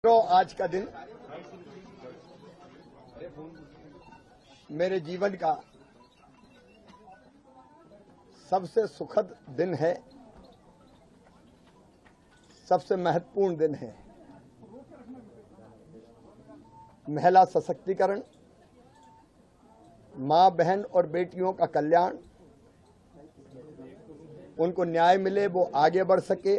तो आज का दिन मेरे जीवन का सबसे सुखद दिन है, सबसे महत्वपूर्ण दिन है। महिला सशक्तिकरण, मां बहन और बेटियों का कल्याण, उनको न्याय मिले, वो आगे बढ़ सके,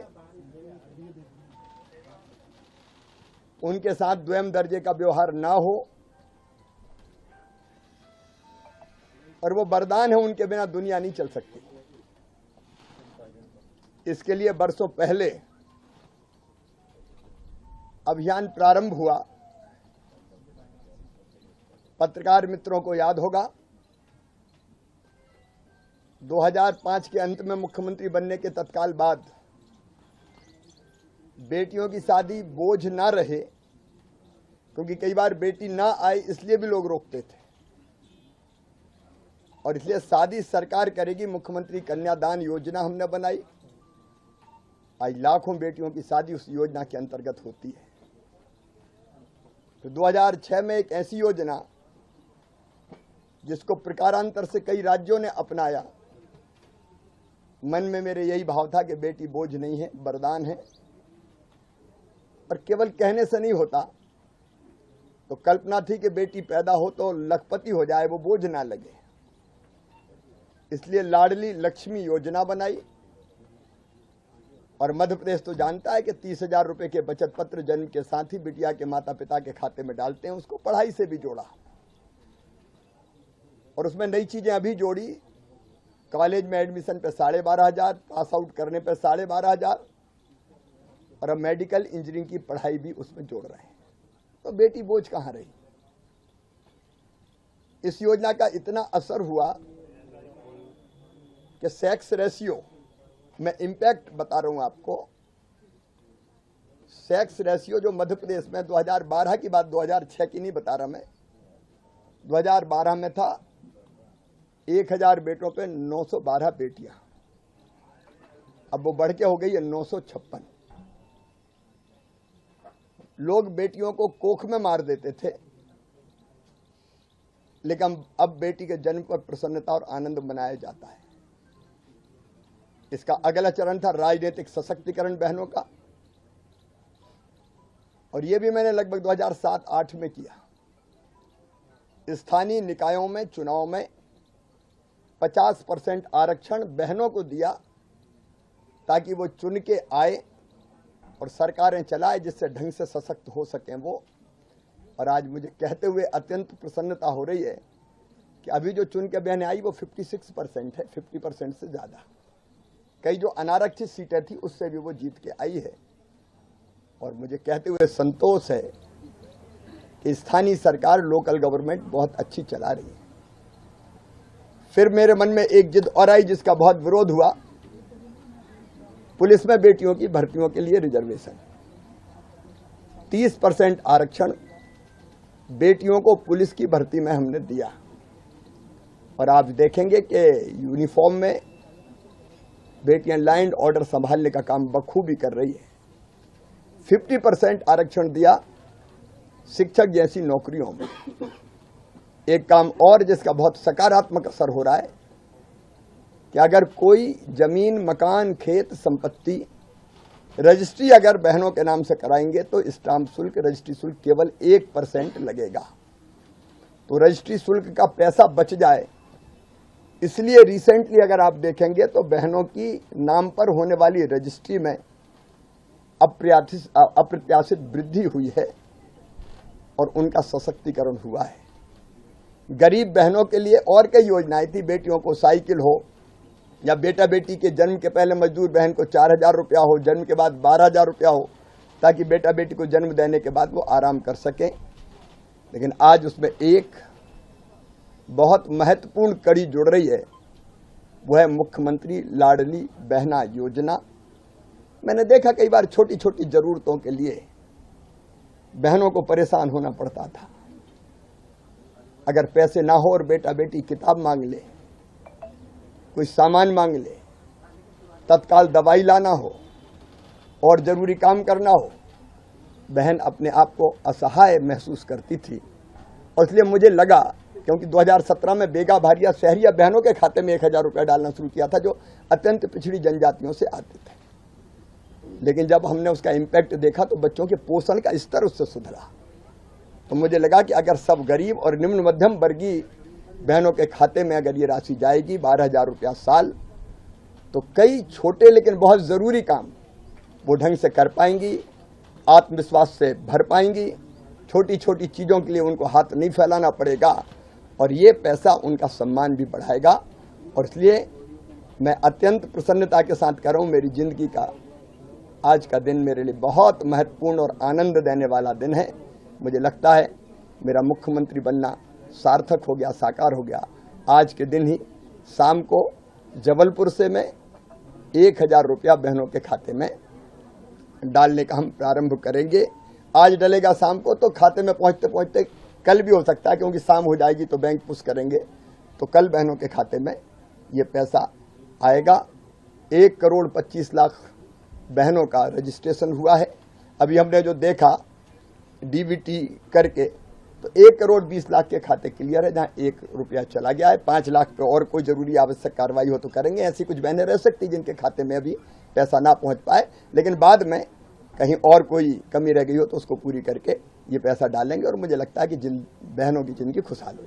उनके साथ द्वैम दर्जे का व्यवहार ना हो, और वो वरदान है, उनके बिना दुनिया नहीं चल सकती। इसके लिए वर्षों पहले अभियान प्रारंभ हुआ। पत्रकार मित्रों को याद होगा, 2005 के अंत में मुख्यमंत्री बनने के तत्काल बाद बेटियों की शादी बोझ ना रहे, क्योंकि कई बार बेटी ना आए इसलिए भी लोग रोकते थे, और इसलिए शादी सरकार करेगी। मुख्यमंत्री कन्यादान योजना हमने बनाई। आज लाखों बेटियों की शादी उस योजना के अंतर्गत होती है। तो 2006 में एक ऐसी योजना जिसको प्रकारांतर से कई राज्यों ने अपनाया। मन में मेरे यही भाव था कि बेटी बोझ नहीं है, वरदान है, और केवल कहने से नहीं होता। तो कल्पना थी कि बेटी पैदा हो तो लखपति हो जाए, वो बोझ ना लगे। इसलिए लाडली लक्ष्मी योजना बनाई। और मध्य प्रदेश तो जानता है कि 30,000 रुपए के बचत पत्र जन्म के साथ ही बिटिया के माता पिता के खाते में डालते हैं। उसको पढ़ाई से भी जोड़ा, और उसमें नई चीजें अभी जोड़ी। कॉलेज में एडमिशन पे 12,500, पास आउट करने पे 12,500, और अब मेडिकल इंजीनियरिंग की पढ़ाई भी उसमें जोड़ रहे हैं। तो बेटी बोझ कहां रही। इस योजना का इतना असर हुआ कि सेक्स रेशियो, मैं इंपैक्ट बता रहा हूं आपको, सेक्स रेशियो जो मध्य प्रदेश में 2012 की बात, 2006 की नहीं बता रहा मैं, 2012 में था 1,000 बेटों पे 912 बेटियां। अब वो बढ़ के हो गई है 956। लोग बेटियों को कोख में मार देते थे, लेकिन अब बेटी के जन्म पर प्रसन्नता और आनंद मनाया जाता है। इसका अगला चरण था राजनीतिक सशक्तिकरण बहनों का, और यह भी मैंने लगभग 2007-8 में किया। स्थानीय निकायों में चुनाव में 50% आरक्षण बहनों को दिया, ताकि वो चुन के आए और सरकारें चलाए, जिससे ढंग से सशक्त हो सकें वो। और आज मुझे कहते हुए अत्यंत प्रसन्नता हो रही है कि अभी जो चुन के बहनें आई वो 56% है, 50% से ज्यादा। कई जो अनारक्षित सीटें थी उससे भी वो जीत के आई है। और मुझे कहते हुए संतोष है कि स्थानीय सरकार, लोकल गवर्नमेंट बहुत अच्छी चला रही है। फिर मेरे मन में एक जिद और आई, जिसका बहुत विरोध हुआ। पुलिस में बेटियों की भर्तियों के लिए रिजर्वेशन, 30% आरक्षण बेटियों को पुलिस की भर्ती में हमने दिया। और आप देखेंगे कि यूनिफॉर्म में बेटियां लाइन एंड ऑर्डर संभालने का काम बखूबी कर रही है। 50% आरक्षण दिया शिक्षक जैसी नौकरियों में। एक काम और जिसका बहुत सकारात्मक असर हो रहा है कि अगर कोई जमीन, मकान, खेत, संपत्ति रजिस्ट्री अगर बहनों के नाम से कराएंगे तो स्टाम्प शुल्क, रजिस्ट्री शुल्क केवल 1% लगेगा। तो रजिस्ट्री शुल्क का पैसा बच जाए, इसलिए रिसेंटली अगर आप देखेंगे तो बहनों की नाम पर होने वाली रजिस्ट्री में अप्रत्याशित वृद्धि हुई है और उनका सशक्तिकरण हुआ है। गरीब बहनों के लिए और कई योजनाएं थी। बेटियों को साइकिल हो, या बेटा बेटी के जन्म के पहले मजदूर बहन को 4,000 रुपया हो, जन्म के बाद 12,000 रुपया हो, ताकि बेटा बेटी को जन्म देने के बाद वो आराम कर सकें। लेकिन आज उसमें एक बहुत महत्वपूर्ण कड़ी जुड़ रही है, वो है मुख्यमंत्री लाडली बहना योजना। मैंने देखा कई बार छोटी छोटी जरूरतों के लिए बहनों को परेशान होना पड़ता था। अगर पैसे ना हो और बेटा बेटी किताब मांग ले, कोई सामान मांग ले, तत्काल दवाई लाना हो और जरूरी काम करना हो, बहन अपने आप को असहाय महसूस करती थी। और इसलिए मुझे लगा, क्योंकि 2017 में बेगा भारिया शहरिया बहनों के खाते में 1000 रुपये डालना शुरू किया था, जो अत्यंत पिछड़ी जनजातियों से आते थे। लेकिन जब हमने उसका इम्पैक्ट देखा तो बच्चों के पोषण का स्तर उससे सुधरा। तो मुझे लगा कि अगर सब गरीब और निम्न मध्यम वर्गीय बहनों के खाते में अगर ये राशि जाएगी 12,000 रुपया साल, तो कई छोटे लेकिन बहुत ज़रूरी काम वो ढंग से कर पाएंगी, आत्मविश्वास से भर पाएंगी, छोटी छोटी चीज़ों के लिए उनको हाथ नहीं फैलाना पड़ेगा, और ये पैसा उनका सम्मान भी बढ़ाएगा। और इसलिए मैं अत्यंत प्रसन्नता के साथ कह रहा हूँ, मेरी ज़िंदगी का आज का दिन मेरे लिए बहुत महत्वपूर्ण और आनंद देने वाला दिन है। मुझे लगता है मेरा मुख्यमंत्री बनना सार्थक हो गया, साकार हो गया। आज के दिन ही शाम को जबलपुर से मैं 1000 रुपया बहनों के खाते में डालने का हम प्रारंभ करेंगे। आज डलेगा शाम को, तो खाते में पहुंचते पहुंचते कल भी हो सकता है, क्योंकि शाम हो जाएगी तो बैंक पुश करेंगे, तो कल बहनों के खाते में ये पैसा आएगा। 1,25,00,000 बहनों का रजिस्ट्रेशन हुआ है। अभी हमने जो देखा डीबीटी करके, तो 1,20,00,000 के खाते क्लियर है, जहां 1 रुपया चला गया है। 5 लाख पे और कोई जरूरी आवश्यक कार्रवाई हो तो करेंगे। ऐसी कुछ बहनें रह सकती जिनके खाते में अभी पैसा ना पहुंच पाए, लेकिन बाद में कहीं और कोई कमी रह गई हो तो उसको पूरी करके ये पैसा डालेंगे। और मुझे लगता है कि जिन बहनों की जिंदगी खुशहाल होगी।